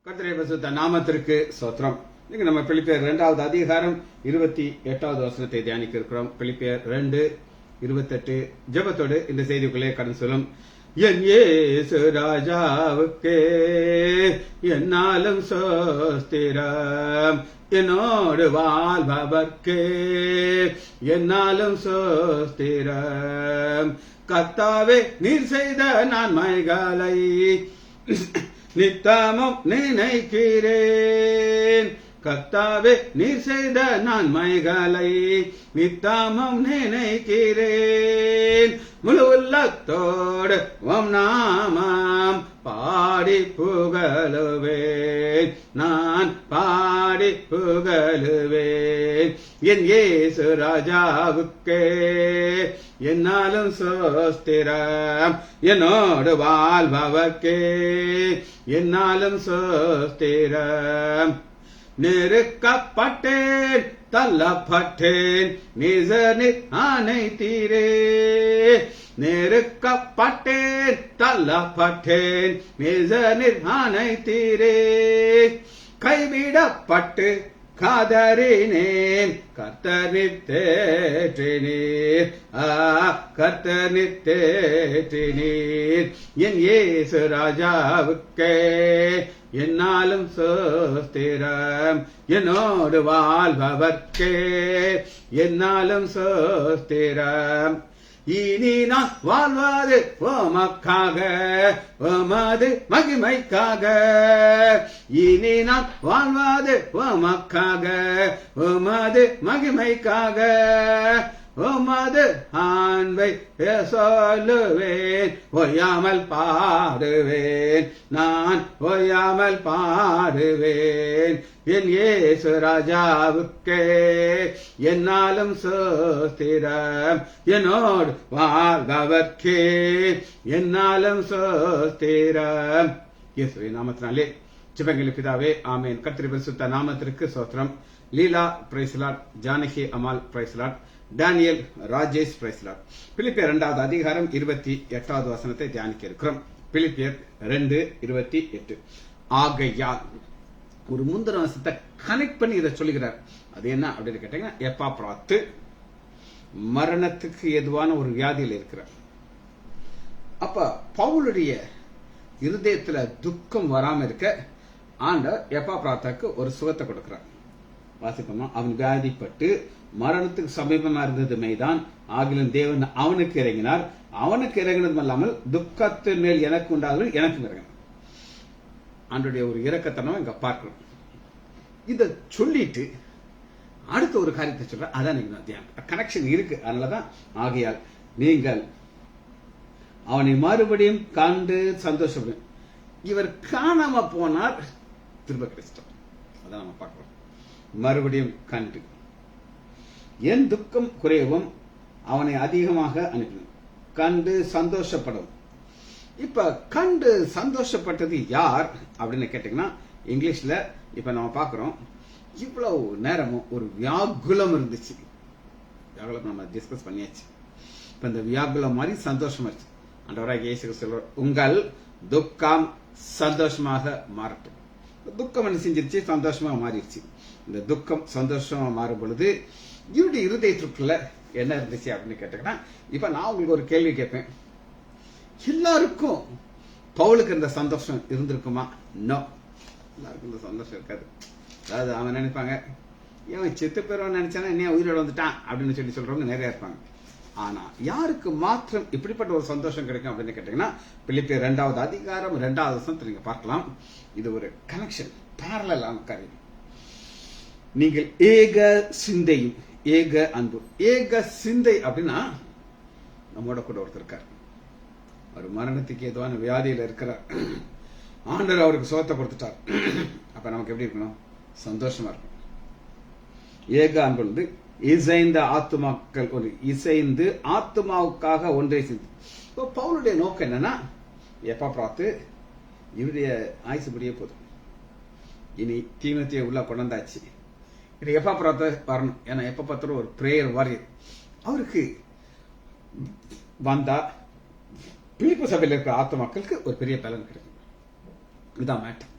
கர்த்தருடைய பரிசுத்த நாமத்திற்கு ஸ்தோத்திரம். இன்னைக்கு நம்ம பிலிப்பியர் 2வது அதிகாரம் 28வது வசனத்தை தியானிக்க இருக்கிறோம். பிலிப்பியர் 2:28 ஜெபத்தோடு இந்த செய்திக்குள்ளே கடந்து சொல்லும். என் இயேசு ராஜாவுக்கே என்னாலும் சோஸ்திரம், என்னோடு வாழ்பவர்க்கே என்னாலும் சோஸ்திரம். கர்த்தாவே நீர் செய்த நன்மைகளை நித்தமும் நினைக்கிறேன். கர்த்தாவே நீர் செய்த நன்மைகளை நித்தமும் நினைக்கிறேன். முழு உள்ளத்தோடு உம் நாமம் பாடி புகழுவேன், நான் பாடி புகழுவேன். என் இயேசு ராஜாவுக்கே என்னாலும் சோஸ்திரம், என்னோடு வாழ்பவர்க்கே என்னாலும் சோஸ்திரம். நெருக்கப்பட்டேன், தள்ளப்பட்டேன், நிஜனில் அனைத்தீரே. நெருக்கப்பட்டேன், தள்ளப்பட்டேன், நிஜனில் அனைத்தீரே. கைவிடப்பட்டு காதறினேன், கர்த்தரில் தேற்றினீர், கர்த்தரில் தேற்றினீர். என் இயேசு ராஜாவுக்கே என்னாலும் சோஸ்திரம், என்னோடு வாழ்பவர்க்கே என்னாலும் சோஸ்திரம். இனி நான் வாழ்வது உமக்காக, உமது மகிமைக்காக. இனி நான் வாழ்வது உமக்காக, உமது மகிமைக்காக. உமது அன்பை சொல்லுவேன், ஓயாமல் பாடுவேன், நான் ஓயாமல் பாடுவேன். என் இயேசு ராஜாவுக்கே என்னாலும் சோஸ்திரம், என்னோடு வாழ்பவர்க்கே என்னாலும் சோஸ்திரம். இயேசுவின் நாமத்தினாலே ஜெபங்கள் பிதாவே, ஆமென். கர்த்தருடைய பரிசுத்த நாமத்திற்கு ஸ்தோத்திரம். லீலா பிரைஸ்லாட், ஜானகி அமால் பிரைஸ்லாட், டேனியல் ராஜேஷ் பிரைஸ்லாட். பிலிப்பியர் 2வது அதிகாரம் 28வது வசனத்தை தியானிக்க இருக்கிறோம். பிலிப்பியர் 2:28. ஆகையால் ஒரு முந்தின வசனத்தை கனெக்ட் பண்ணி இதை சொல்லுகிறார். அது என்ன அப்படின்னு கேட்டீங்கன்னா, எப்பாப்ராத்து மரணத்துக்கு எதுவான ஒரு வியாதியில் இருக்கிறார். அப்ப பவுலுடைய இருதயத்துல துக்கம் வராம இருக்க ஆண்டவர் எப்பாப்ராத்துக்கு ஒரு சுகத்தை கொடுக்கிறார். வாசிப்போமா? அவன் வியாதிப்பட்டு மரணத்துக்கு சமீபமா இருந்தது மெய்தான், ஆகிலும் தேவன் அவனுக்கு இறங்கினார். அவனுக்கு இறங்கினதும் அல்லாமல் துக்கத்தின் மேல் எனக்கு உண்டாகும், எனக்கு இறங்கினார். ஆண்டுடைய ஒரு இரக்கத்தனம் இங்க பார்க்கணும். இத சொல்லிட்டு அடுத்த ஒரு காரியத்தை சொல்ற, அதான் கனெக்ஷன் இருக்கு. அதனாலதான் ஆகையால் நீங்கள் அவனை மறுபடியும் கண்டு சந்தோஷப்படும். இவர் காணாம போனார், திரும்ப கிடைச்சிட்டார். அதான் நம்ம பார்க்கிறோம். மறுபடியும் கண்டு என் துக்கம் குறையவும் அவனை அதிகமாக அனுப்பினான். கண்டு சந்தோஷப்படும். இப்ப கண்டு சந்தோஷப்பட்டது யார் அப்படின்னு கேட்டீங்கன்னா, இங்கிலீஷ்ல இப்ப நம்ம பார்க்கிறோம், இவ்வளவு நேரமும் ஒரு வியாகுலம் இருந்துச்சு. வியாகுலம் நம்ம டிஸ்கஸ் பண்ணியாச்சு. இப்ப இந்த வியாகுலம் மாதிரி சந்தோஷமா இருந்துச்சு. ஆண்டவராகிய இயேசு சொல்றார், உங்கள் துக்கம் சந்தோஷமாக மாறட்டும். துக்கம் என்ன செஞ்சிருச்சு? சந்தோஷமா மாறிடுச்சு. இந்த துக்கம் சந்தோஷமா மாறும் பொழுது இவருடைய இருதயத்துக்குள்ள என்ன இருந்துச்சு அப்படின்னு கேட்டீங்கன்னா, இப்ப நான் உங்களுக்கு ஒரு கேள்வி கேட்பேன். எல்லாருக்கும் பவுலுக்கு இந்த சந்தோஷம் இருந்திருக்குமா? நோ, எல்லாருக்கும் இந்த சந்தோஷம் இருக்காது. அதாவது அவன் நினைப்பாங்க, இவன் செத்து பேருவன் நினைச்சானா என்ன உயிரோட வந்துட்டான் அப்படின்னு சொல்லி சொல்றவங்க நிறைய இருப்பாங்க. ஆனா யாருக்கு மாத்திரம் இப்படிப்பட்ட ஒரு சந்தோஷம் கிடைக்கும் அப்படின்னு கேட்டீங்கன்னா, பிலிப்பியர் 2வது அதிகாரம் 2வது வசனத்தை நீங்க பார்க்கலாம். இது ஒரு கனெக்ஷன், பேரலல் காரியம். நீங்கள் ஏக சிந்தையும் ஏக அன்பு. ஏக சிந்தை அப்படின்னா, நம்மோட கூட ஒருத்தர் இருக்கார், ஒரு மரணத்துக்கு ஏதுவான வியாதியில இருக்கிறார். ஆண்டவர் அவருக்கு சுகத்தை கொடுத்துட்டார். அப்ப நமக்கு எப்படி இருக்கணும்? சந்தோஷமா இருக்கும். ஏக அன்பு வந்து இசைந்த ஆத்துமாக்கள் ஒரு இசைந்து ஆத்துமாவுக்காக ஒன்றை செய்து. இப்போ பவுலுடைய நோக்கம் என்னன்னா, எப்ப பார்த்து இவருடைய ஆயுசு முடிய போதும், இனி தீமத்தையை உள்ள கொண்டாச்சு, இது எப்ப பார்த்து வரணும். ஏன்னா எப்ப பார்த்தாலும் ஒரு பிரேயர் வாரியர் அவருக்கு வந்தா பிலிப்பு சபையில் இருக்கிற ஆத்துமாக்களுக்கு ஒரு பெரிய பலன் கிடைக்கும். இதுதான் மேட்டர்.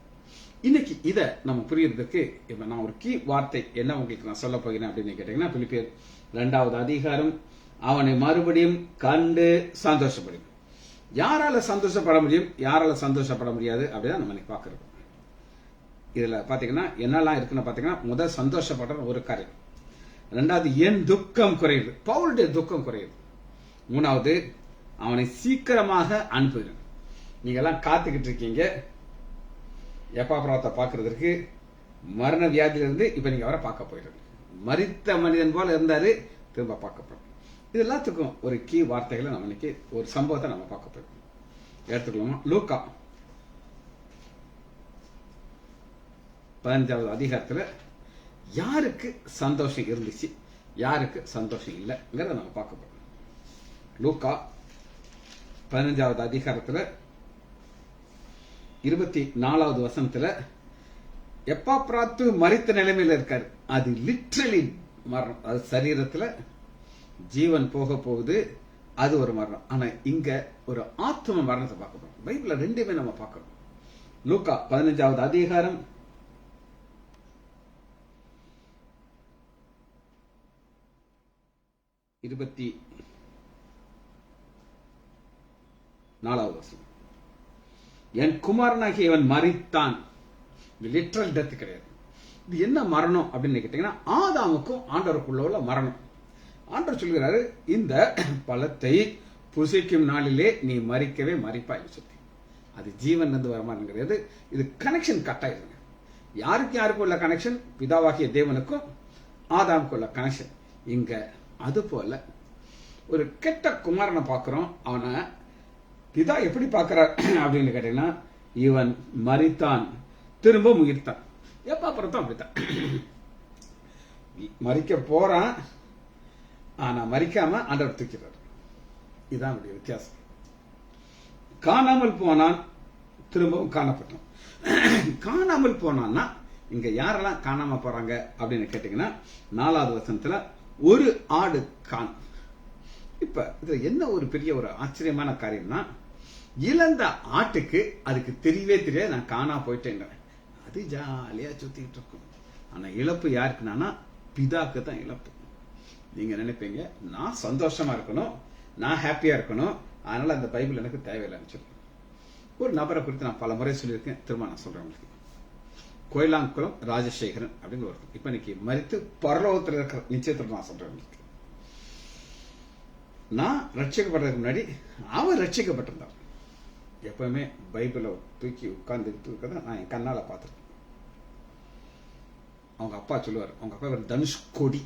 இன்னைக்கு இதை நம்ம புரியறதுக்கு இப்ப நான் ஒரு கீ வார்த்தை என்ன உங்களுக்கு நான் சொல்ல போகிறேன் அப்படின்னு கேட்டீங்கன்னா, பிலிப்பியர் 2வது அதிகாரம், அவனை மறுபடியும் கண்டு சந்தோஷப்படும். யாரால சந்தோஷப்பட முடியும், யாரால சந்தோஷப்பட முடியாது அப்படிதான் நம்ம இன்னைக்கு பாக்குறோம். இதுல பாத்தீங்கன்னா என்னெல்லாம் இருக்குன்னு பாத்தீங்கன்னா, முதல் சந்தோஷப்படுற ஒரு காரியம், 2வது என் துக்கம் குறையுது, பவுலுடைய துக்கம் குறையுது, 3வது அவனை சீக்கிரமாக அனுப்புகிறேன். நீங்க எல்லாம் காத்துக்கிட்டு இருக்கீங்க எப்பாப்ராத்தை பார்க்கறதுக்கு. மரண வியாதியிலிருந்து இப்ப நீங்க அவரை பார்க்க போயிடுங்க. மரித்த மனிதன் போல இருந்தாரு, திரும்ப பார்க்க போறோம். இது எல்லாத்துக்கும் ஒரு கீ வார்த்தைகளை நம்ம இன்னைக்கு ஒரு சம்பவத்தை நம்ம பார்க்க போறோம். எடுத்துக்கலாமா? லூக்கா 15வது அதிகாரத்துல யாருக்கு சந்தோஷம் இருந்துச்சு, யாருக்கு சந்தோஷம் இல்லைங்கிறத நம்ம பார்க்க போறோம். லூக்கா 15வது அதிகாரத்துல 24வது வசனத்துல எப்பாப்ராத்து மரித்த நிலைமையில இருக்காரு. அது லிட்ரலி மரணம், அது சரீரத்துல ஜீவன் போக போகுது, அது ஒரு மரணம். ஆனா இங்க ஒரு ஆத்ம மரணத்தை பார்க்க போறோம். பைபிள்ல ரெண்டுமே நம்ம பார்க்கணும். லூக்கா 15வது அதிகாரம் 24வது வசனம், என் குமாரனாகிய இவன் மரித்தான். லிட்ரல் டெத் கிடையாது. இது என்ன மரணம் அப்படின்னு கேட்டீங்கன்னா, ஆதாமுக்கும் ஆண்டவருக்குள்ள உள்ள மரணம். ஆண்டவர் சொல்கிறாரு, இந்த பழத்தை புசிக்கும் நாளிலே நீ மறிக்கவே மறிப்பாய் சொல்லி. அது ஜீவன் இருந்து வரமானம் கிடையாது. இது கனெக்ஷன் கட் ஆயிருங்க. யாருக்கும் உள்ள கனெக்ஷன், பிதாவாகிய தேவனுக்கும் ஆதாமுக்கும் உள்ள கனெக்ஷன். இங்க அது போல ஒரு கெட்ட குமாரனை பார்க்கிறோம். அவனை பிதா எப்படி பார்க்கிறார் அப்படின்னு கேட்டீங்கன்னா, இவன் மரித்தான் திரும்ப உயிர்த்தான். எப்ப அப்புறம் அப்படித்தான் மறிக்க போறான், ஆனா மறிக்காம ஆண்டவர் தூக்கிறார். இதுதான் வித்தியாசம். காணாமல் போனான், திரும்பவும் காணப்பட்டான். காணாமல் போனான்னா இங்க யாரெல்லாம் காணாம போறாங்க அப்படின்னு கேட்டீங்கன்னா, 4வது வசனத்துல ஒரு ஆடு காண். இப்ப இதுல என்ன ஒரு பெரிய ஒரு ஆச்சரியமான காரியம்னா, இழந்த ஆட்டுக்கு அதுக்கு தெரியவே தெரியாது நான் காணா போயிட்டேன். அது ஜாலியா சுத்திட்டு இருக்கும். ஆனா இழப்பு யாருக்குன்னா பிதாக்கு தான் இழப்பு. நீங்க நினைப்பீங்க நான் சந்தோஷமா இருக்கணும், நான் ஹாப்பியா இருக்கணும், அதனால அந்த பைபிள் எனக்கு தேவையில்லைன்னு சொல்லி. ஒரு நபரை குறித்து நான் பல முறை சொல்லியிருக்கேன், திரும்ப நான் சொல்றேன் உங்களுக்கு. கோயிலாங்குளம் ராஜசேகரன் அப்படின்னு ஒரு இப்ப இன்னைக்கு மரித்து பரலோகத்தில் இருக்கிற நிச்சயத்தில் நான் சொல்றேன் உங்களுக்கு. நான் ரட்சிக்கப்படுறதுக்கு முன்னாடி அவர் ரட்சிக்கப்பட்டிருந்தார். எப்பவுமே பைபிளை தூக்கி உட்கார்ந்துட்டு இருக்கதான் நான் என் கண்ணால பார்த்திருக்கேன். அவங்க அப்பா சொல்லுவார், அவங்க அப்பா ஒரு தனுஷ்கோடி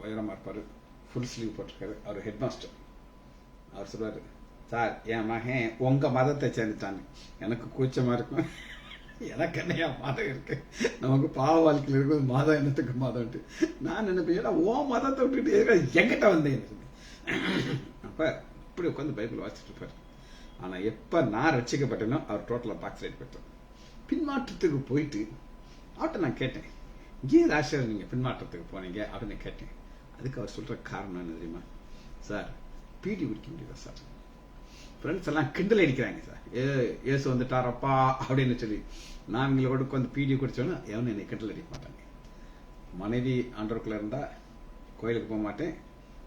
உயரமா இருப்பாரு, ஃபுல் ஸ்லீவ் போட்டிருக்காரு, அவர் ஹெட் மாஸ்டர். அவர் சொல்லுவாரு, சார் என் மகன் உங்க மதத்தை சேர்ந்துட்டான்னு. எனக்கு கூச்சமா இருக்கும், எனக்கு என்னையா மதம் இருக்கு, நமக்கு பாவ வாழ்க்கையில் இருக்கிறது மதம் என்னத்துக்கு மதம்ட்டு நான் நினைப்பேன், ஓ மதத்தை விட்டுட்டு எங்கிட்ட வந்தேன். அப்ப இப்படி உட்காந்து பைபிள் வாசிச்சுட்டு இருப்பாரு. ஆனா எப்ப நான் ரட்சிக்கப்பட்டேனோ அவர் டோட்டலா பாக்ஸ் ரைட் போயிட்டார். பின்மாற்றத்துக்கு போயிட்டு அவர்கிட்ட நான் கேட்டேன், ஏன் ராஷர் நீங்க பின்மாற்றத்துக்கு போனீங்க அப்படின்னு கேட்டேன். அதுக்கு அவர் சொல்ற காரணம் என்ன தெரியுமா, சார் பீடி குடிக்க முடியுதா சார், ஃப்ரெண்ட்ஸ் எல்லாம் கிண்டல் அடிக்கிறாங்க சார், ஏசு வந்துட்டாரப்பா அப்படின்னு சொல்லி. நான் இவங்களோட உட்காந்து பீடி குடிச்சோன்னா எவனும் என்னை கிண்டல் அடிக்க மாட்டாங்க. மனைவி ஆண்டவருக்குள்ள இருந்தா கோயிலுக்கு போக மாட்டேன்,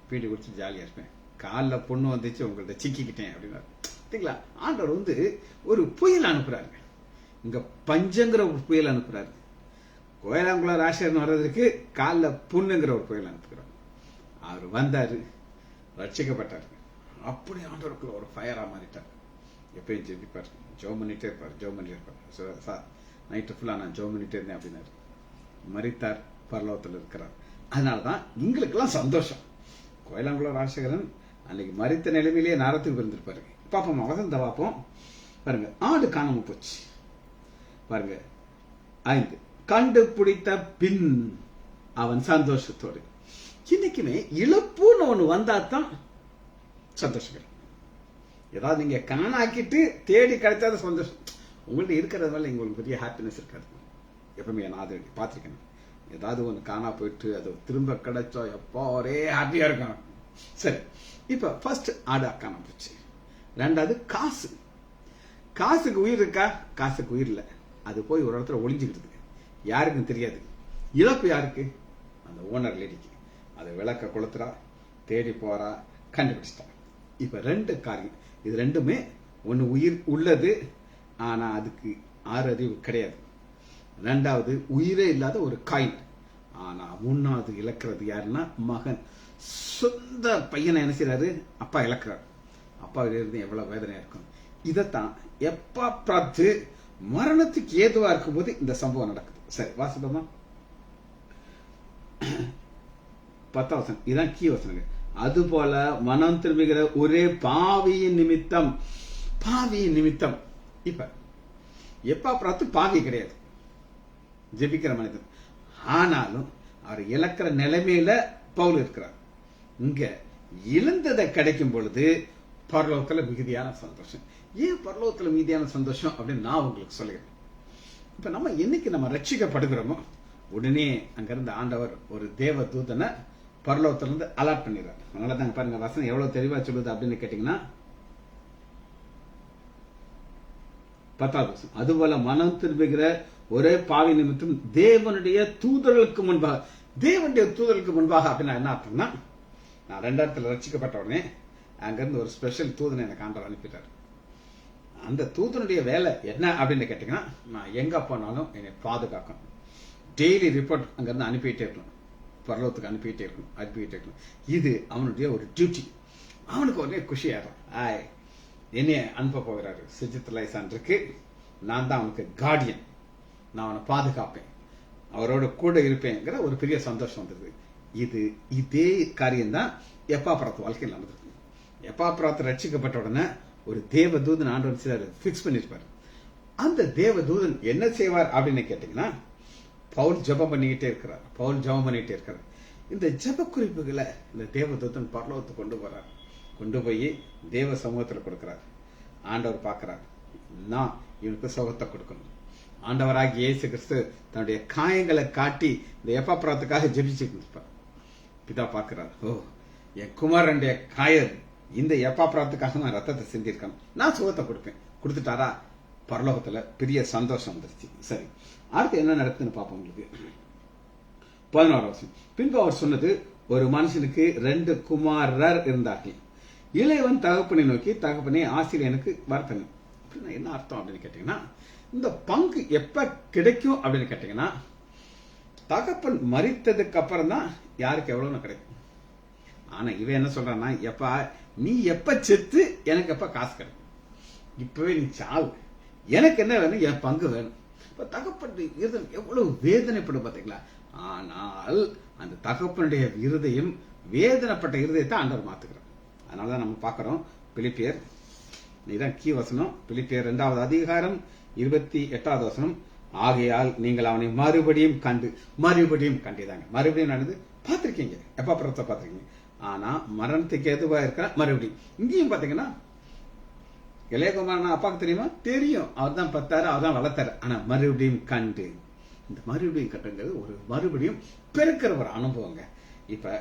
பீடி குடிச்சு ஜாலியா இருப்பேன். காலில் பொண்ணு வந்துச்சு உங்கள்ட்ட சிக்கிக்கிட்டேன் அப்படின்னா ஆண்டவர் ஒரு புயல் அனுப்புறாரு. இங்க பஞ்சங்கிற ஒரு புயல் அனுப்புறாரு. கோயிலாங்குளம் ராஷன் வர்றதுக்கு காலில் புண்ணுங்கிற ஒரு புயல் அனுப்புகிறார். அவர் வந்தாரு, ரட்சிக்கப்பட்டாரு. அப்படி ஆண்டவருக்குள்ள ஒரு ஃபயரா மாறிட்டார். எப்பயும் ஜெபிப்பார், ஜோம் பண்ணிட்டே இருப்பார். சார் நைட்டு ஃபுல்லா நான் ஜோம் பண்ணிட்டே இருந்தேன் அப்படின்னாரு. மரித்தார், பரலோகத்தில் இருக்கிறார். அதனாலதான் எங்களுக்கெல்லாம் சந்தோஷம். கோயிலாங்குளம் ராஜசேகரன் அன்னைக்கு மரித்த நிலைமையிலேயே நரத்துக்கு இருந்திருப்பாரு. பாப்போம், வசந்த பார்ப்போம். பாருங்க, ஆடு காணாம போச்சு. பாருங்க 5, கண்டுபிடித்த பின் அவன் சந்தோஷத்தோடு. இன்னைக்குமே இழப்புன்னு ஒண்ணு வந்தாதான் சந்தோஷம். ஏதாவது நீங்க காணாக்கிட்டு தேடி கிடைச்சாத சந்தோஷம். உங்கள்ட்ட இருக்கிறதுனால உங்களுக்கு பெரிய ஹாப்பினஸ் இருக்காது. எப்பவுமே நான் அதை பார்த்திருக்கேன். ஏதாவது ஒன்று காணா போயிட்டு அது திரும்ப கிடைச்சா எப்போ ஒரே ஹாப்பியா இருக்கும். சரி, இப்ப ஃபர்ஸ்ட் ஆடு காணா போச்சு. 2வது காசு. காசுக்கு உயிர் இருக்கா? காசுக்கு உயிர் இல்லை. அது போய் ஒரு இடத்துல ஒளிஞ்சுக்கிட்டு யாருக்கும் தெரியாது. இழப்பு யாருக்கு? அந்த ஓனர் லேடிக்கு. அதை விளக்க கொளுத்துறா, தேடி போறா, கண்டுபிடிச்சிட்டா. இப்ப 2 காரியம். இது ரெண்டுமே ஒன்னு உயிர் உள்ளது, ஆனா அதுக்கு 6 அறிவு கிடையாது. 2வது உயிரே இல்லாத ஒரு காயின். ஆனா 3வது இழக்கிறது யாருன்னா மகன். சொந்த பையனை என்ன செய்யறாரு? அப்பா இழக்கிறார். அப்பா இருந்து எவ்வளவு வேதனையா இருக்கும். இதத்தான் எப்பா பார்த்து மரணத்துக்கு ஏதுவா இருக்கும் போது இந்த சம்பவம் நடக்குது. சரி, வாசிப்போமா? 10வது வசனம். இதான் கீ வசனங்க. அதுபோல மனம் திரும்புகிற ஒரே பாவியின் நிமித்தம். இப்ப எப்பா பார்த்து பாவி கிடையாது, ஜெபிக்கிற மனிதன். ஆனாலும் அவர் இழக்கிற நிலைமையில பவுல் இருக்கிறார். இங்க இழந்ததை கிடைக்கும் பொழுது பரலோகத்துல மிகுதியான சந்தோஷம். ஏன் பரலோகத்துல மிகுதியான சந்தோஷம் அப்படின்னு நான் உங்களுக்கு சொல்லிடுறேன். இப்ப நம்ம என்னைக்கு நம்ம ரட்சிக்கப்படுகிறோமோ உடனே அங்கிருந்து ஆண்டவர் ஒரு தேவ தூதனை பரலோகத்திலிருந்து அலாட் பண்ணிடுறார். அதனால தாங்க பாருங்க வசனம் எவ்வளவு தெளிவா சொல்லுது அப்படின்னு கேட்டீங்கன்னா 10வது வசனம். அதுபோல மனம் திரும்புகிற ஒரே பாவி நிமித்தம் தேவனுடைய தூதர்களுக்கு முன்பாக அப்படின்னா என்ன அர்த்தம்னா, நான் 2 இடத்துல ரட்சிக்கப்பட்ட உடனே அங்கிருந்து ஒரு ஸ்பெஷல் தூதனை எனக்கு ஆண்டவர் அனுப்பிட்டார். அந்த தூதனுடைய வேலை என்ன அப்படின்னு கேட்டீங்கன்னா, நான் எங்க போனாலும் என்னை பாதுகாக்கணும். டெய்லி ரிப்போர்ட் அங்கிருந்து அனுப்பிட்டே இருக்கணும், பரலோகத்துக்கு அனுப்பிட்டே இருக்கணும். இது அவனுடைய ஒரு டியூட்டி. அவனுக்கு ஒரே குஷியாயிரும். என்னைய அனுப்ப போகிறாரு சுஜித் லைசான்ருக்கு, நான் தான் அவனுக்கு கார்டியன், நான் அவனை பாதுகாப்பேன், அவரோட கூட இருப்பேங்கிற ஒரு பெரிய சந்தோஷம் வந்தது. இதே காரியம் தான் எப்பாப்ராத் வாழ்க்கையில் நடந்திருக்கு. எப்பாப்ராத் ரட்சிக்கப்பட்ட உடனே ஒரு தேவதூதன் ஆண்டவர் சிலர் பிக்ஸ் பண்ணிருப்பார். அந்த தேவதூதன் என்ன செய்வார் அப்படின்னு கேட்டீங்கன்னா, பவுல் ஜெபம் பண்ணிக்கிட்டே இருக்கிறார். இந்த ஜெப குறிப்புகளை இந்த தேவதூதன் பரலோகத்துக்கு கொண்டு போய் தேவ சமூகத்தில் கொடுக்கிறார். ஆண்டவர் பார்க்கிறார், நான் இவனுக்கு சுகத்தை கொடுக்கணும். ஆண்டவராகி இயேசு கிறிஸ்து தன்னுடைய காயங்களை காட்டி இந்த எப்பாப்ராத்துக்காக ஜெபிச்சுட்டு இருப்பார். பிதா பார்க்கிறார், என் குமாரனுடைய காயம் இந்த எப்பாப்ராத்துக்காக நான் ரத்தத்தை சிந்திருக்கேன், நான் சுகத்தை கொடுப்பேன். கொடுத்துட்டாரா? பரலோகத்துல பெரிய சந்தோஷம் வந்துருச்சு. சரி, அடுத்து என்ன நடக்குதுன்னு பார்ப்போம். உங்களுக்கு 11வது வசனம். பின்பு அவர் சொன்னது, ஒரு மனுஷனுக்கு 2 குமாரர் இருந்தார்கள். இளையவன் தகப்பனை நோக்கி, தகப்பனே ஆசிரியனுக்கு வர்த்தனை. அப்படின்னா என்ன அர்த்தம் அப்படின்னு கேட்டீங்கன்னா, இந்த பங்கு எப்ப கிடைக்கும் அப்படின்னு கேட்டீங்கன்னா, தகப்பன் மரித்ததுக்கு அப்புறம் தான் யாருக்கு எவ்வளவுன்னு கிடைக்கும். ஆனா இவன் என்ன சொல்றான்னா, எப்பா நீ எப்ப செத்து எனக்கு எப்ப காசு கிடைக்கும், இப்பவே நீ சாவு, எனக்கு என்ன வேணும், என் பங்கு வேணும். இப்ப தகப்பன் இருதயம் எவ்வளவு வேதனைப்படும் பாத்தீங்களா. ஆனால் அந்த தகப்பனுடைய இருதயம், வேதனைப்பட்ட இருதயத்தை ஆண்டவர் மாத்துக்கிறார். அதனாலதான் நம்ம பார்க்கிறோம், பிலிப்பியர், இதுதான் கீ வசனம், பிலிப்பியர் 2வது அதிகாரம் 28வது வசனம். ஆகையால் நீங்கள் அவனை மறுபடியும் கண்டிதாங்க. மறுபடியும் நடந்து பார்த்திருக்கீங்க, எப்பாப்ராத்தை பார்த்திருக்கீங்க. ஆனா மரணத்துக்கு எதுவா இருக்கிற மறுபடியும் இங்கேயும் பாத்தீங்கன்னா, இளையகுமாரன் அப்பாவுக்கு தெரியுமா? தெரியும், அவர் தான் பத்தாரு, அவர் தான் வளர்த்தாரு. ஆனா மறுபடியும் கண்டு, இந்த மறுபடியும் கட்டுங்கிறது ஒரு மறுபடியும் பெருக்கிற ஒரு அனுபவங்க. இப்ப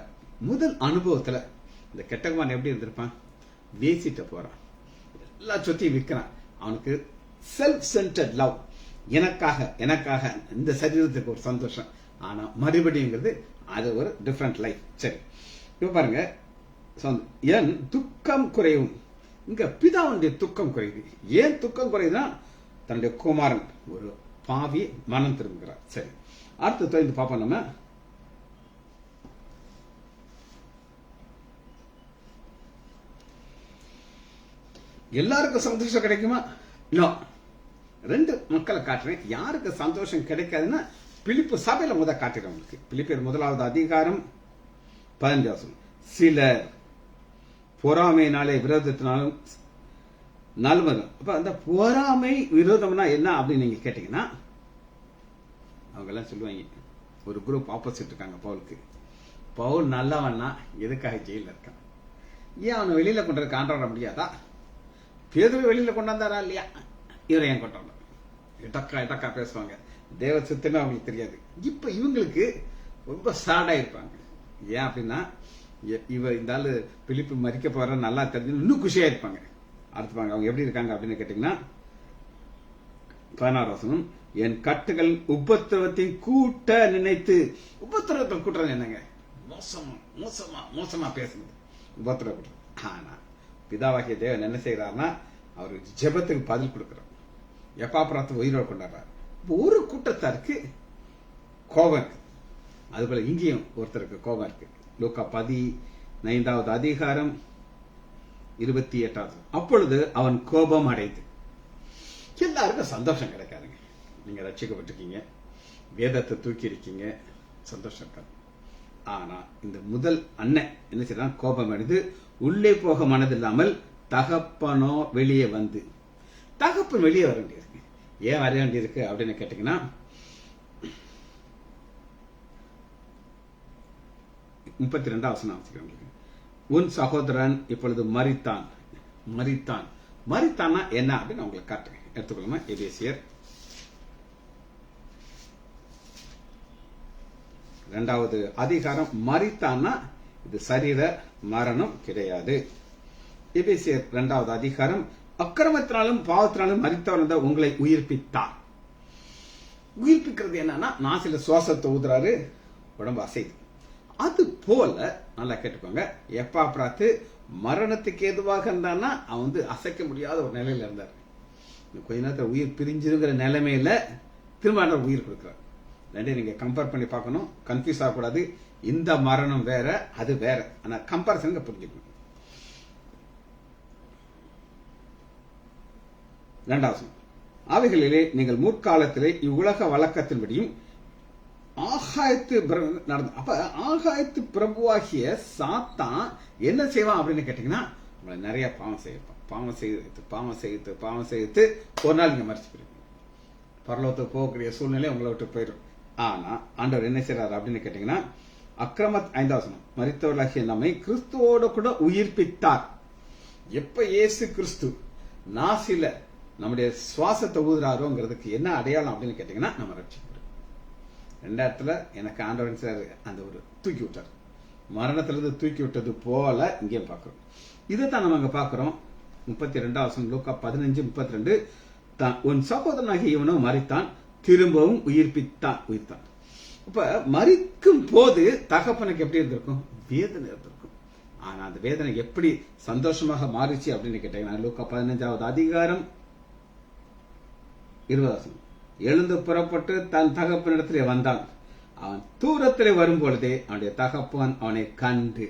முதல் அனுபவத்துல இந்த கெட்டகுமாரன் எப்படி இருந்திருப்பான்? வேசிட்ட போறான், எல்லா சொத்தையும் விற்கிறான். அவனுக்கு செல்ஃப் சென்டர்ட் லவ், எனக்காக இந்த சரீரத்துக்கு ஒரு சந்தோஷம். ஆனா மறுபடியுங்கிறது அது ஒரு டிஃபரெண்ட் லைஃப். சரி, இப்ப பாருங்க, என் துக்கம் குறையும். இங்க பிதாவுடைய துக்கம் குறையுது. ஏன் துக்கம் குறையுதுன்னா, தன்னுடைய குமாரன் ஒரு பாவி மனம் திரும்புகிறார். சரி, அடுத்து தொடர்ந்து பார்ப்போம். நம்ம எல்லாருக்கும் சந்தோஷம் கிடைக்குமா? நோ. 2 மக்களை காட்டுறேன். யாருக்கு சந்தோஷம் கிடைக்காதுன்னா, பிலிப்பு சபையில காட்டுறேன் உங்களுக்கு. பிலிப்பியர் 1வது அதிகாரம் 15வது வசனம். சிலர் பொறாமையினாலே விரோதத்தினாலும் நல்வரும். அப்ப அந்த பொறாமை விரோதம்னா என்ன அப்படின்னு நீங்க கேட்டீங்கன்னா, அவங்க எல்லாம் சொல்லுவாங்க, ஒரு குரூப் ஆப்போசிட் இருக்காங்க பவுலுக்கு. பவுல் நல்லவன்னா எதுக்காக ஜெயில இருக்கான்? ஏன் அவனை வெளியில கொண்டு இருக்க ஆண்டவர முடியாதா? பேதுரு வெளியில கொண்டாந்தாரா இல்லையா? இவரை ஏன் கொண்டாங்க? இடக்கா பேசுவாங்க. தேவ சித்தமே அவங்களுக்கு தெரியாது. இப்ப இவங்களுக்கு ரொம்ப சாடா இருப்பாங்க. ஏன் அப்படின்னா, இவர் இந்த ஆளு பிலிப்பு மறிக்க போற நல்லா தெரிஞ்சு இன்னும் குஷியா இருப்பாங்க. அடுத்துப்பாங்க. அவங்க எப்படி இருக்காங்க அப்படின்னு கேட்டீங்கன்னா, 16 என் கட்டுகள் உபத்திரவத்தை கூட்ட நினைத்து. உபத்திரவத்தை கூட்டுறது என்னங்க? மோசமா மோசமா மோசமா பேசுறது உபத்திரவ கூட்டுறது. ஆனா பிதாவாகிய தேவன் என்ன செய்யறாருன்னா, அவருக்கு ஜெபத்துக்கு பதில் கொடுக்கிறார். எப்பாப்ராத்து உயிரோடு கொண்டாடுறார். ஒரு கூட்டத்தாருக்கு கோபம் இருக்கு. அதுபோல இங்கேயும் ஒருத்தருக்கு கோபம் இருக்கு. லூக்கா 15:28. அப்பொழுது அவன் கோபம் அடைந்து. எல்லாருக்கும் சந்தோஷம் கிடைக்காதுங்க. நீங்க ரட்சிக்கப்பட்டிருக்கீங்க, வேதத்தை தூக்கி இருக்கீங்க, சந்தோஷம் இருக்காது. ஆனா இந்த முதல் அண்ணன் என்ன செய்யறான்? கோபம் அடைந்து உள்ளே போக மனதில்லாமல் தகப்பனோ வெளியே வந்து. தகப்பன் வெளியே வர வேண்டியிருக்கு. ஏன் வர வேண்டியிருக்கு அப்படின்னு கேட்டீங்கன்னா, 32 உன் சகோதரன் இப்பொழுது மரித்தான். மரித்தான் மரித்தான்னா என்ன அப்படின்னு உங்களுக்கு காட்டுறேன். எடுத்துக்கொள்ளுமா, எபேசியர் 2வது அதிகாரம். மரித்தான்னா இது சரீர மரணம் கிடையாது. எபேசியர் 2வது அதிகாரம். அக்கிரமத்தினாலும் பாவத்தினாலும் மரித்தவர் உங்களை உயிர்ப்பித்தார். உயிர்ப்பிக்கிறது என்னன்னா, நாசில சுவாசத்தை ஊதுறாரு, உடம்பு அசைது. அது போல நல்லா கேட்டுக்கோங்க, எப்பாப்ராத்து மரணத்துக்கு ஏதுவாக இருந்தான்னா அவன் அசைக்க முடியாத ஒரு நிலையில இருந்தார். கொஞ்ச நேரத்தில் உயிர் பிரிஞ்சிருங்கிற நிலைமையில திரும்ப உயிர் கொடுக்கிறார். ரெண்டையும் நீங்க கம்பேர் பண்ணி பார்க்கணும், கன்ஃபியூஸ் ஆகக்கூடாது. இந்த மரணம் வேற, அது வேற. ஆனா கம்பேரிசன் புரிஞ்சுக்கணும். 2வது அவைகளிலே நீங்கள் முற்காலத்திலே இவ்வுலக வழக்கத்தின்படியும் ஆகாயத்து நடந்த. அப்ப ஆகாயத்து பிரபுவாகிய சாத்தான் என்ன செய்வான் அப்படின்னு கேட்டீங்கன்னா, உங்களை நிறைய பாவம் செய்யப்பான். பாவம் செய்து ஒரு நாள் நீங்க மறைச்சு போயிருக்கீங்க. பரலோகத்துக்கு போகக்கூடிய சூழ்நிலை உங்களை விட்டு போயிடும். ஆனா ஆண்டவர் என்ன செய்யறாரு அப்படின்னு கேட்டீங்கன்னா, 5வது மரித்தவர்களாகிய நம்மை கிறிஸ்துவோட கூட உயிர்ப்பித்தார். எப்ப இயேசு கிறிஸ்து நாசில நம்முடைய சுவாசத்தை ஊதுறாரோங்கிறதுக்கு என்ன அடையாளம் அப்படின்னு கேட்டீங்கன்னா, நம்ம ரட்சிக்கிறோம். 2 எனக்கு ஆண்டவர் அந்த ஒரு தூக்கி விட்டார். மரணத்திலிருந்து தூக்கி விட்டது போல இங்கேயும் பார்க்கிறோம். இதைத்தான் நம்ம அங்க பார்க்கிறோம். 32 லூக்கா 15:32. உன் சகோதரனாகிய இவனோ மரித்தான், திரும்பவும் உயிர்ப்பித்தான். இப்ப மரிக்கும் போது தகப்பனுக்கு எப்படி இருந்திருக்கும்? வேதனை இருந்திருக்கும். ஆனா அந்த வேதனை எப்படி சந்தோஷமாக மாறிச்சு அப்படின்னு கேட்டீங்கன்னா, லூக்கா 15வது அதிகாரம் 20. எழுந்து புறப்பட்டு தன் தகப்பனிடத்திலே வந்தான். அவன் தூரத்திலே வரும்பொழுதே அவனுடைய தகப்பன் அவனை கண்டு.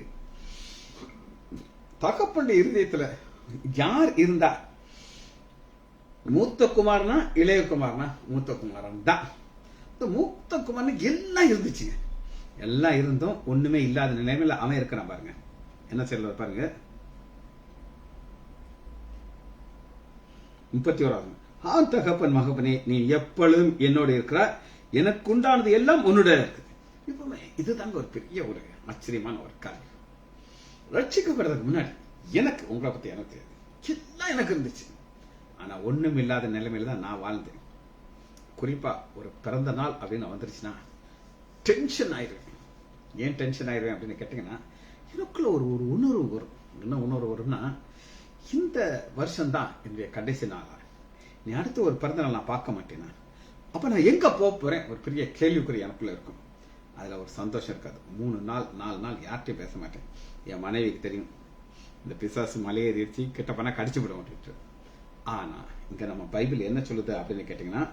தகப்பனுடைய இருதயத்துல யார் இருந்தா? மூத்த குமாரனா இளைய குமாரனா? மூத்த குமாரன் தான். மூத்த குமாரனுக்கு எல்லாம் இருந்துச்சு. எல்லாம் இருந்தும் ஒண்ணுமே இல்லாத நிலைமையில அவன் இருக்கிறான். பாருங்க என்ன சொல்ல பாருங்க. 31. அவன் தகப்பன், மகப்பனே, நீ எப்பொழுதும் என்னோட இருக்கிறார், எனக்கு உண்டானது எல்லாம் உன்னுடைய இருக்கு. இப்பவுமே இதுதாங்க ஒரு பெரிய ஒரு ஆச்சரியமான ஒரு காரியம். ரட்சிக்கப்படுறதுக்கு முன்னாடி எனக்கு உங்களை பத்தி எனக்கு எல்லாம் எனக்கு இருந்துச்சு. ஆனா ஒண்ணும் இல்லாத நிலைமையில தான் நான் வாழ்ந்தேன். குறிப்பா ஒரு பிறந்த நாள் அப்படின்னு வந்துருச்சுன்னா டென்ஷன் ஆயிடுவேன். ஏன் டென்ஷன் ஆயிடுவேன் அப்படின்னு கேட்டீங்கன்னா, எனக்குள்ள ஒரு உணர்வு வரும். என்ன உணர்வு வரும்னா, இந்த வருஷம் தான் என்னுடைய கடைசி நாளா, நீ அடுத்த ஒரு பிறந்த நாள் நான் பார்க்க மாட்டேனா, அப்ப நான் எங்க போறேன்? ஒரு பெரிய கேள்விக்குறி எனக்குள்ள இருக்கும். அதுல ஒரு சந்தோஷம் இருக்காது. 3 நாள் 4 நாள் யார்கிட்டையும் பேச மாட்டேன். என் மனைவிக்கு தெரியும், இந்த பிசாசு மலையேறிச்சு கிட்ட பண்ணா கடிச்சு விட மாட்டேன். ஆனா இங்க நம்ம பைபிள் என்ன சொல்லுது அப்படின்னு கேட்டீங்கன்னா,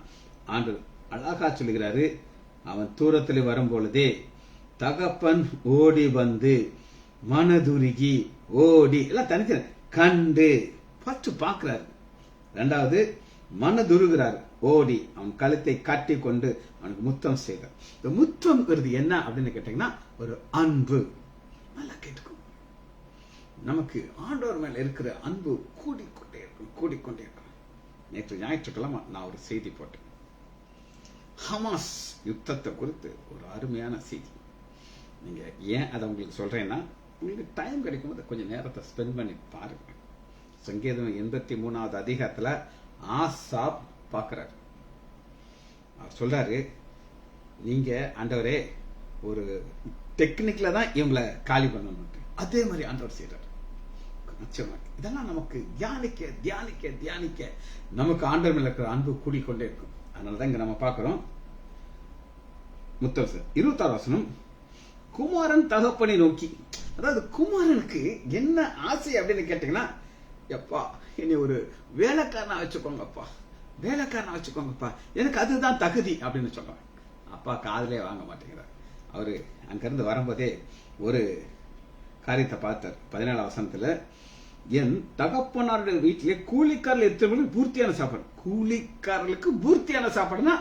ஆண்டவர் அழகா சொல்லுகிறாரு, அவன் தூரத்தில் வரும்பொழுதே தகப்பன் ஓடி வந்து மனதுருகி ஓடி, எல்லாம் தனித்தனி கண்டு ஃபர்ஸ்ட் பாக்குறாரு. 2வது மனதுருகிறார், ஓடி அவன் கழுத்தை கட்டி கொண்டு அவனுக்கு முத்தம் செய்தார். இந்த முத்தம் என்ன அப்படின்னு கேட்டீங்கன்னா, ஒரு அன்பு. நல்லா கேட்டுக்கோ, நமக்கு ஆண்டவர் மேல இருக்கிற அன்பு கூடிக்கொண்டே இருக்கும். நேற்று ஞாயிற்றுக்கிழமை நான் ஒரு செய்தி போட்டேன். ஹமாஸ் யுத்தத்தை குறித்து ஒரு அருமையான செய்தி. நீங்க ஏன் அதை உங்களுக்கு சொல்றேன்னா, உங்களுக்கு டைம் கிடைக்கும் போது கொஞ்சம் நேரத்தை ஸ்பெண்ட் பண்ணி பாருங்க. சங்கீதம் 83வது அதிகாரத்துல ஆசாப் பாக்குறாரு. அவர் சொல்றாரு, நீங்க ஆண்டவரே ஒரு டெக்னிக்ல தான் இவங்களை காலி பண்ணணும். அதே மாதிரி ஆண்டவர் செய்யறாரு. நிச்சயமா இதெல்லாம் நமக்கு தியானிக்க தியானிக்க தியானிக்க நமக்கு ஆண்டவர் மேல இருக்கிற அன்பு கூடிக்கொண்டே இருக்கும். அதனாலதான் இங்க நம்ம பார்க்கிறோம் 26 வசனம், குமாரன் தகப்பனை நோக்கி, அதாவது குமாரனுக்கு என்ன ஆசை அப்படின்னு கேட்டீங்கன்னா, எப்பா இனி ஒரு வேலைக்காரனா வச்சுக்கோங்கப்பா, வேலைக்காரனா வச்சுக்கோங்கப்பா, எனக்கு அதுதான் தகுதி அப்படின்னு சொல்றாங்க. அப்பா காதலே வாங்க மாட்டேங்கிறார். அவரு அங்கிருந்து வரும்போதே ஒரு காரியத்தை பார்த்தார். 17 வசனத்துல, என் தகப்பனாருடைய வீட்டிலே கூலிக்காரர்கள் எத்தனை பூர்த்தியான சாப்பாடு. கூலிக்காரர்களுக்கு பூர்த்தியான சாப்பாடுனா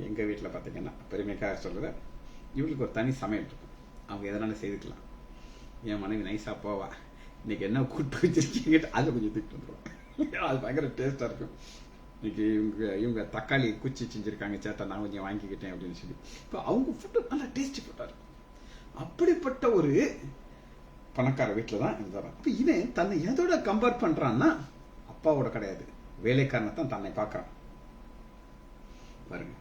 எங்க வீட்டுல பாத்தீங்கன்னா பெருமைக்காக சொல்றத, இவங்களுக்கு ஒரு தனி சமையல் இருக்கும், அவங்க எதனால செய்துக்கலாம். என் மனைவி நைஸா போவா, இன்னைக்கு என்ன கூட்டு வச்சிருக்கீங்க, அதை கொஞ்சம் திட்டு வந்துருவாங்க. அது பயங்கர டேஸ்டா இருக்கும். இன்னைக்கு இவங்க தக்காளி குச்சி செஞ்சிருக்காங்க, சேத்தா நான் கொஞ்சம் வாங்கிக்கிட்டேன் அப்படின்னு சொல்லி. இப்போ அவங்க ஃபுட்டு நல்லா டேஸ்டி ஃபுட்டா இருக்கும். அப்படிப்பட்ட ஒரு பணக்கார வீட்டில் தான் இருந்தார். இப்போ இவன் தன்னை எதோட கம்பேர் பண்றான்னா, அப்பாவோட கிடையாது, வேலைக்காரனை தான் தன்னை பார்க்கறான். பாருங்க,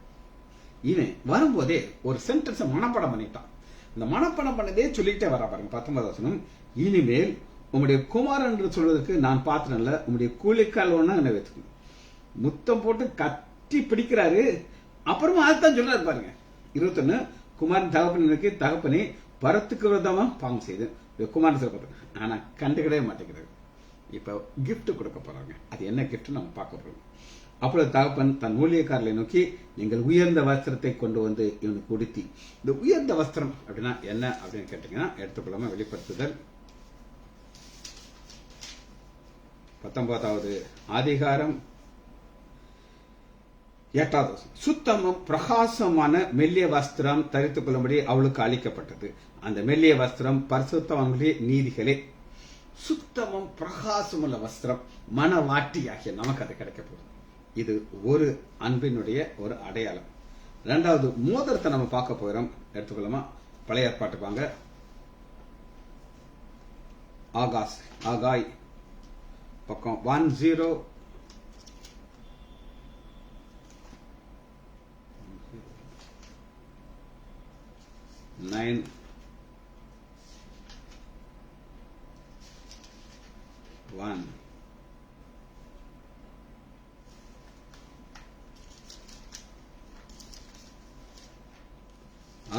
இவன் வரும்போதே ஒரு சென்டென்ஸை மனப்பாடம் பண்ணிட்டான். இந்த மனப்பாடம் பண்ணதே சொல்லிக்கிட்டே வரா பாருங்க. 19 வசனம், இனிமேல் உங்களுடைய குமாரன் என்று சொல்வதற்கு நான் பாத்திரம்ல, உங்களுடைய கூலிக்கால் ஒண்ணா என்ன வைத்துக்கணும். முத்தம் போட்டு கட்டி பிடிக்கிறாரு. அப்புறமா அதுதான் சொல்றாரு பாருங்க. 21, குமாரன் தகப்பனுக்கு, தகப்பனே வரத்துக்கு விரதமா பாவம் செய்து குமாரன் சொல்றாரு, ஆனா கண்டுக்கிடவே மாட்டேங்கிறாரு. இப்ப கிஃப்ட் கொடுக்க போறாங்க. அது என்ன கிஃப்ட் நம்ம பார்க்க போறோம். அப்பொழுது தகப்பன் தன் ஊழியக்காரர்களை நோக்கி, நீங்கள் உயர்ந்த வஸ்திரத்தை கொண்டு வந்து இவனுக்கு உடுத்தி. இந்த உயர்ந்த வஸ்திரம் அப்படின்னா என்ன அப்படின்னு கேட்டீங்கன்னா, எடுத்துக்கொள்ளாம வெளிப்படுத்துதல் 19வது அதிகாரம் 8வது வசனம், சுத்தமும் பிரகாசமான மெல்லிய வஸ்திரம் தரித்துக் கொள்ளும்படி அவளுக்கு அளிக்கப்பட்டது. அந்த மெல்லிய வஸ்திரம் பரிசுத்தவான்களுடைய நீதிகளே. சுத்தமும் பிரகாசமுள்ள வஸ்திரம் மனவாட்டி ஆகிய நமக்கு அது கிடைக்க போகுது. இது ஒரு அன்பினுடைய ஒரு அடையாளம். 2வது மோதிரத்தை நம்ம பார்க்க போகிறோம். எடுத்துக்கொள்ளுமா, பழைய ஏற்பாட்டுக்கு வாங்க. ஆகாய் பக்கம் 109:1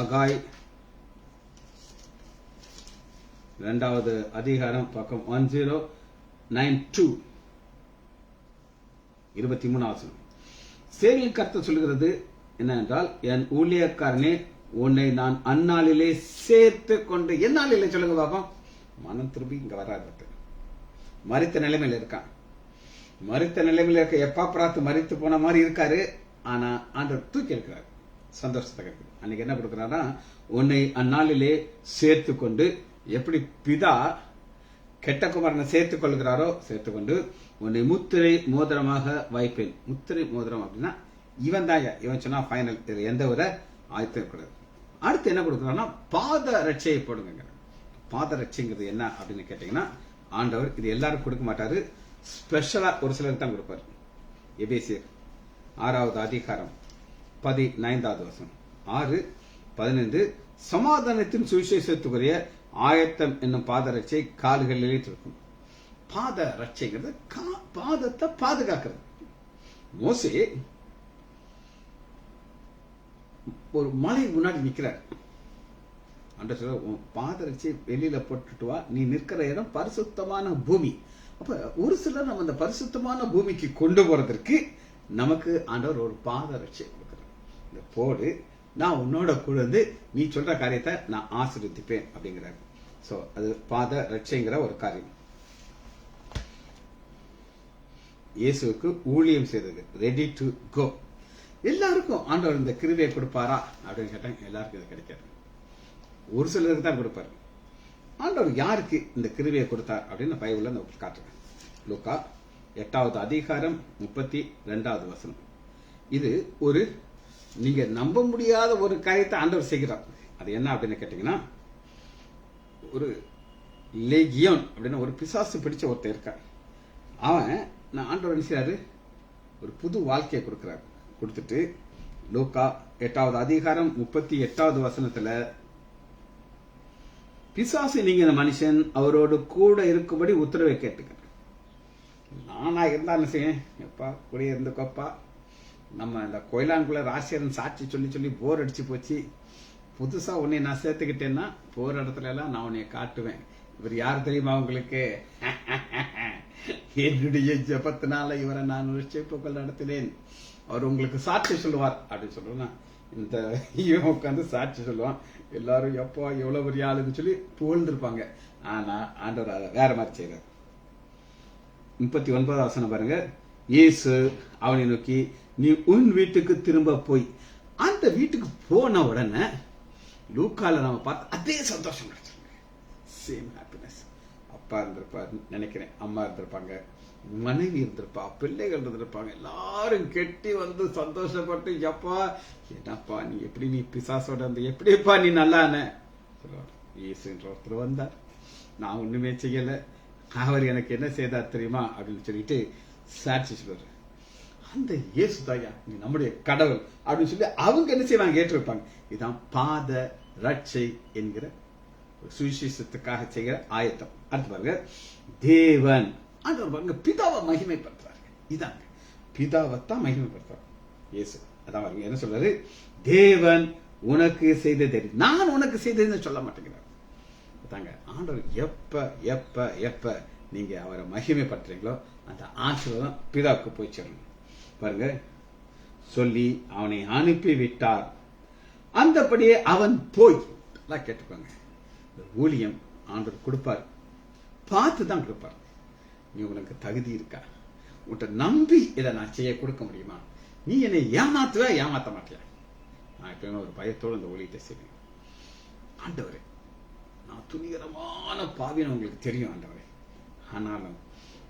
ஆகாய் 2வது அதிகாரம் பக்கம் 1092 23 சேனையின் கர்த்தர் சொல்கிறது என்னவென்றால், என் ஊழியக்காரனே உன்னை நான் அந்நாளிலே சேர்த்து கொண்டு. எந்நாளிலே சொல்லுங்க பாப்போம். மனம் திரும்பி இங்க வராது, மரித்த நிலைமையில இருக்கான். மரித்த நிலைமையில இருக்க எப்பா பிராத்து மரித்து போன மாதிரி இருக்காரு. ஆனா ஆண்டவர் தூக்கி இருக்கிறார். சந்தோஷத்தை கிடைக்குது. அன்னைக்கு என்ன கொடுக்கிறாரா, உன்னை அந்நாளிலே சேர்த்து கொண்டு. எப்படி பிதா கெட்ட குமாரனை சேர்த்துக் கொள்கிறாரோ சேர்த்துக்கொண்டு, உன்னை முத்திரை மோதிரமாக வைப்பேன். முத்திரை மோதிரம் அப்படின்னா இவன் தான், இவன் சொன்னா ஃபைனல், இதுல எந்த ஒரு ஆயத்தம் கூடாது. அடுத்து என்ன கொடுக்கிறான்னா, பாத ரட்சையை போடுங்க. பாத ரட்சைங்கிறது என்ன அப்படின்னு கேட்டீங்கன்னா, ஆண்டவர் இது எல்லாரும் கொடுக்க மாட்டாரு, ஸ்பெஷலா ஒரு சிலருக்கு தான் கொடுப்பாரு. எபேசியர் 6வது அதிகாரம் 19வது வசனம் 6:15, சமாதானத்தின் சுவிசேஷத்துக்குரிய ஆயத்தம் என்னும் பாத ரட்சை கால்களிலே இருக்கும். பாத ரட்சைங்கிறது பாதத்தை பாதுகாக்கிறது. மோசே ஒரு மலை முன்னாடி நிக்கிறார். பாதரட்சி வெளியில போட்டுட்டு வா, நீ நிற்கிற இடம் பரிசுத்தமான பூமி. அப்ப ஒரு சிலர் நம்ம அந்த பரிசுத்தமான பூமிக்கு கொண்டு போறதற்கு நமக்கு ஆண்டவர் ஒரு பாதரட்சியை கொடுக்கிறார். இந்த போடு, நான் உன்னோட கூட வந்து நீ சொல்ற காரியத்தை நான் ஆசீர்வதிப்பேன் அப்படிங்கிறார். சோ அது பாத ரட்சைங்கிற ஒரு காரியம். இயேசுவுக்கு ஊழியம் செய்தது, ரெடி டு கோ. எல்லாருக்கும் ஆண்டவர் இந்த கிருபையை கொடுப்பாரா அப்படின்னு கேட்டாங்க. எல்லாருக்கும் இது கிடைக்காது, ஒரு சிலருக்கு தான் கொடுப்பாரு. ஆண்டவர் யாருக்கு இந்த கிருபையை கொடுத்தார் அப்படின்னு பைபிள்ல நான் காட்டுறேன். லூக்கா 8வது அதிகாரம் 32வது வசனம். இது ஒரு நீங்க நம்ப முடியாத ஒரு காரியத்தை ஆண்டவர் செய்கிறார். அது என்ன அப்படின்னு கேட்டீங்கன்னா, ஒரு லேகியோன் அப்படின்னு ஒரு பிசாசு பிடிச்ச ஒருத்தர் இருக்கார். அவன் நான் ஆண்டவர் நினைச்சாரு ஒரு புது வாழ்க்கையை கொடுக்கிறார். கொடுத்துட்டு லூக்கா 8வது அதிகாரம் 38வது வசனத்துல பிசாசு நீங்க மனுஷன் அவரோடு கூட இருக்கும்படி உத்தரவை கேட்டுக்கிறேன். நானா இருந்தாலும் செய்ய எப்பா கூட இருந்துக்கோப்பா. நம்ம இந்த கோயிலான்குள்ள ராசியரன் சாட்சி சொல்லி சொல்லி போர் அடிச்சு போச்சு. புதுசா உன்னை நான் சேர்த்துக்கிட்டேன்னா போற இடத்துல எல்லாம் நான் உன்னைய காட்டுவேன். இவர் யார் தெரியுமா உங்களுக்கு? என்னுடைய ஜபத்தினால இவரை நான் நிச்சயிப்புகள் நடத்தினேன், அவர் உங்களுக்கு சாட்சி சொல்லுவார் அப்படின்னு சொல்லுவேன். இந்த இவன் உட்காந்து சாட்சி சொல்லுவான். எல்லாரும் எப்போ எவ்வளவு பெரிய ஆளுன்னு சொல்லி புகழ்ந்திருப்பாங்க. ஆனா ஆண்டவர் அதை வேற மாதிரி செய்யறார். 39வது வசனம் பாருங்க. இயேசு அவனை நோக்கி, நீ உன் வீட்டுக்கு திரும்ப போய். அந்த வீட்டுக்கு போன உடனே லூக்கால நம்ம பார்த்து அதே சந்தோஷம் கிடைச்சிருங்க. Same happiness. அப்பா இருந்திருப்பாரு நினைக்கிறேன், அம்மா இருந்திருப்பாங்க, மனைவி இருந்திருப்பா, பிள்ளைகள் இருந்திருப்பாங்க. எல்லாரும் கெட்டி வந்து சந்தோஷப்பட்டு, எப்பா என்னப்பா நீ எப்படி, நீ பிசாசோட வந்து எப்படிப்பா நீ நல்லான சொல்லுவார். இயேசுன்ற ஒருத்தர் வந்தார், நான் ஒண்ணுமே செய்யல, அவர் எனக்கு என்ன செய்தார் தெரியுமா அப்படின்னு சொல்லிட்டு சாட்சி சொல்றாரு. அந்த இயேசு தாயா நீ நம்முடைய கடவுள் அப்படின்னு சொல்லி அவங்க என்ன செய்வாங்க, ஏற்றிருப்பாங்க. இதுதான் பாத ரட்சை என்கிற சுவிசேஷத்துக்காக செய்கிற ஆயத்தம். அடுத்து பாருங்க, தேவன் பாருங்க பிதாவை மகிமைப்படுத்துறாங்க. இதாங்க பிதாவைத்தான் மகிமைப்படுத்துறாங்க இயேசு. அதான் பாருங்க என்ன சொல்றாரு, தேவன் உனக்கு செய்தது நான் உனக்கு செய்ததுன்னு சொல்ல மாட்டேங்கிறார். தாங்க ஆண்டவர் எப்ப எப்ப எப்ப நீங்க அவரை மகிமைப்படுத்துறீங்களோ அந்த ஆசீர்வாதம் பிதாவுக்கு போய் சேரணும். பாருங்க, சொல்லி அவனை அனுப்பி விட்டார். அந்தபடியே அவன் போய் கேட்டுக்கோங்க. ஊழியம் ஆண்டவர் கொடுப்பார், பார்த்து தான் கொடுப்பார். நீ உனக்கு தகுதி இருக்கா, உன்கிட்ட நம்பி இதை நான் செய்ய கொடுக்க முடியுமா, நீ என்னை ஏமாத்துவ ஏமாத்த மாட்டியா. நான் எப்பயுமே ஒரு பயத்தோடு இந்த ஊழியத்தை செய்வேன். ஆண்டவரே நான் துணிகரமான பாவின்னு உங்களுக்கு தெரியும் ஆண்டவரே, ஆனாலும்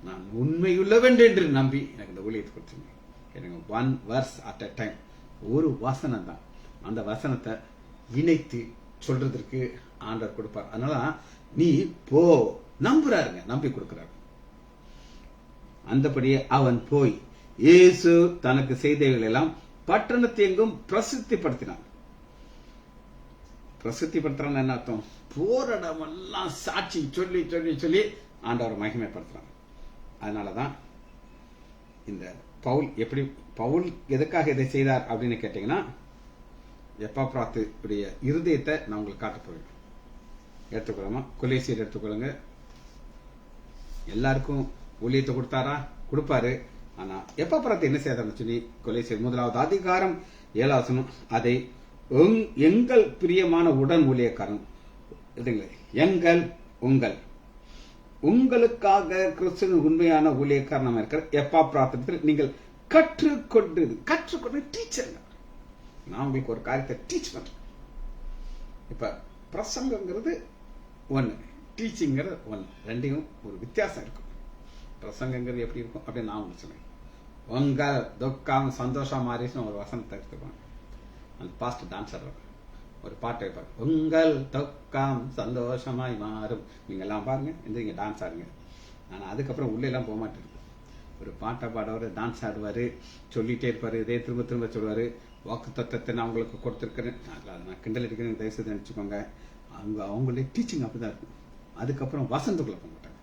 நான் உண்மையுள்ளவன் என்று நம்பி எனக்கு இந்த ஊழியத்தை கொடுத்துருங்க. எனக்கு 1 verse at a time, ஒரு வசனம் தான், அந்த வசனத்தை இணைத்து சொல்றதற்கு ஆண்டவர் கொடுப்பார். அதனால நீ போ நம்புறாருங்க, நம்பி கொடுக்கிறார். அந்தபடியே அவன் போய் இயேசு தனக்கு செய்தவைகள் எல்லாம் பட்டணத்தை எங்கும் பிரசித்திப்படுத்தினான். பிரசித்திப்படுத்துறான்னு என்ன அர்த்தம்? போராடமெல்லாம் சாட்சி சொல்லி சொல்லி சொல்லி ஆண்டவர் மகிமைப்படுத்துறான். அதனாலதான் இந்த பவுல் எதுக்காக இதை செய்தார் அப்படின்னு கேட்டீங்கன்னா, எப்பாப்ராத்துடைய இருதயத்தை நான் உங்களுக்கு காட்ட போறேன். எடுத்துக்கொள்ளாமா, கொலேசியர் எடுத்துக்கொள்ளுங்க. எல்லாருக்கும் ஊழியத்தை கொடுத்தாரா? கொடுப்பாரு. ஆனா எப்பாப்ராத்து என்ன செய்தார்னு சொல்லி கொலேசியர் 1வது அதிகாரம் 7வது வசனம், அதை எங்கள் பிரியமான உடன் ஊழியக்காரன், எங்கள் உங்கள் உங்களுக்காக கிறிஸ்துவின் உண்மையான ஊழியக்காரனாக இருக்கிற எப்பாப்ராத்தில் நீங்கள் கற்றுக்கொண்டு டீச்சர். நான் உங்களுக்கு ஒரு காரியத்தை டீச் பண்றேன். இப்ப பிரசங்கிறது ஒண்ணு, டீச்சிங்கிறது ஒண்ணு, ரெண்டையும் ஒரு வித்தியாசம் இருக்கும். பிரசங்கிறது எப்படி இருக்கும் அப்படின்னு நான் உங்களுக்கு சொன்னேன். உங்க துக்கம் சந்தோஷம் மாறிச்சுன்னு ஒரு வசனத்தை எடுத்துப்பாங்க. அந்த பாஸ்ட் டான்ஸர் ஒரு பாட்டை வைப்பாரு, உங்கள் துக்கம் சந்தோஷமாய் மாறும். நீங்க எல்லாம் பாருங்க, நீங்க டான்ஸ் ஆடுங்க. ஆனா அதுக்கப்புறம் உள்ள எல்லாம் போக மாட்டேன். ஒரு பாட்டை பாடுவாரு, டான்ஸ் ஆடுவாரு, சொல்லிட்டே இருப்பாரு, இதே திரும்ப திரும்ப சொல்லுவாரு. வாக்கு தத்துவத்தை நான் உங்களுக்கு கொடுத்துருக்கிறேன், நான் கிண்டல் அடிக்கிறேன், தயவுசெய்து நினைச்சுக்கோங்க. அவங்களுடைய டீச்சிங் அப்படிதான் இருக்கும். அதுக்கப்புறம் வசந்துக்குள்ள போக மாட்டாங்க.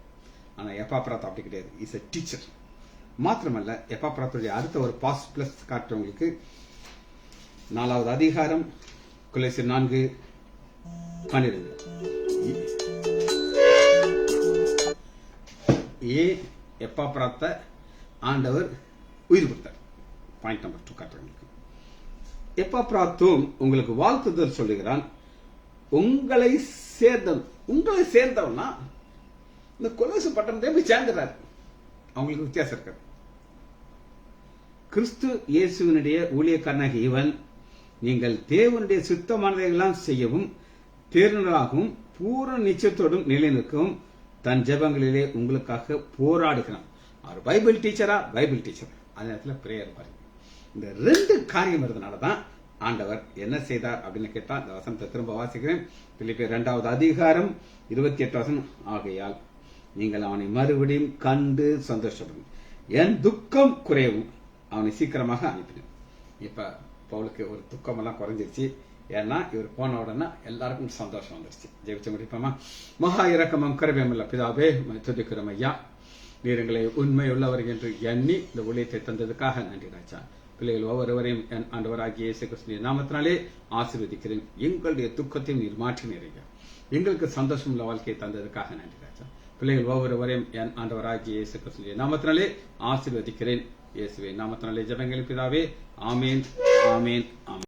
ஆனா எப்பாப்ராத் அப்படி கிடையாது, இஸ் எ டீச்சர். மாத்திரமல்ல, எப்பாப்ராத்துடைய அடுத்த ஒரு பாஸ் பிளஸ் காட்டுறவங்களுக்கு 4வது அதிகாரம் கொலேசியர் 4:12 எப்பாப்ராத்தை ஆண்டவர் உயிர் கொடுத்தார். பாயிண்ட் நம்பர் 2 காட்டுறவங்களுக்கு, எப்பாப்ராத்தும் உங்களுக்கு வாழ்த்துதல் சொல்லுகிறான். உங்களை சேர்ந்தவனா இந்த கொலேசு பட்டணத்தை போய் சேர்ந்துறாரு. அவங்களுக்கு வித்தியாசம் இருக்காது. கிறிஸ்து இயேசுவினுடைய ஊழியக்காரனாக இவன் நீங்கள் தேவனுடைய சித்தமானதையெல்லாம் செய்யவும் தேர்ந்தலாகவும் பூர்ண நிச்சயத்தோடும் நிலைநிற்கவும் தன் ஜெபங்களிலே உங்களுக்காக போராடுகிறான். அவர் பைபிள் டீச்சரா? Bible teacher. அதே நேரத்தில் பிரேயர் பாருங்க. இந்த 2 காரியம் இருந்தனாலதான் ஆண்டவர் என்ன செய்தார் அப்படின்னு கேட்டா, இந்த வசனத்தை திரும்ப வாசிக்கிறேன். பிலிப்பியர் 2வது அதிகாரம் 28 வசனம், ஆகையால் நீங்கள் அவனை மறுபடியும் கண்டு சந்தோஷப்படும், என் துக்கம் குறையவும் அவனை சீக்கிரமாக அனுப்பினேன். இப்ப பவுலுக்கு ஒரு துக்கம் எல்லாம் குறைஞ்சிருச்சு. ஏன்னா இவர் போன உடனே எல்லாருக்கும் சந்தோஷம் வந்துருச்சு. ஜெபிச்சு முடிப்போமா? மகா இரக்கமும் கருவியமுள்ள பிதாவே, துதிக்கிறோம் ஐயா. நீர் எங்களை உண்மை உள்ளவர் என்று எண்ணி இந்த ஊழியத்தை தந்ததுக்காக நன்றி ராஜா. பிள்ளைகள் ஒவ்வொருவரையும் என் ஆண்டவராகிய இயேசு கிறிஸ்துவின் நாமத்தினாலே ஆசீர்வதிக்கிறேன். எங்களுடைய துக்கத்தையும் நீர் மாற்றினீர்கள். எங்களுக்கு சந்தோஷம் உள்ள வாழ்க்கையை தந்ததுக்காக நன்றி ராஜா. பிள்ளைகள் ஒவ்வொருவரையும் என் ஆண்டவராகிய இயேசு கிறிஸ்துவின் நாமத்தினாலே ஆசீர்வதிக்கிறேன். இயேசுவின் நாமத்தினாலே ஜெபங்கள் பிதாவே. ஆமேன், ஆமேன், ஆமேன்.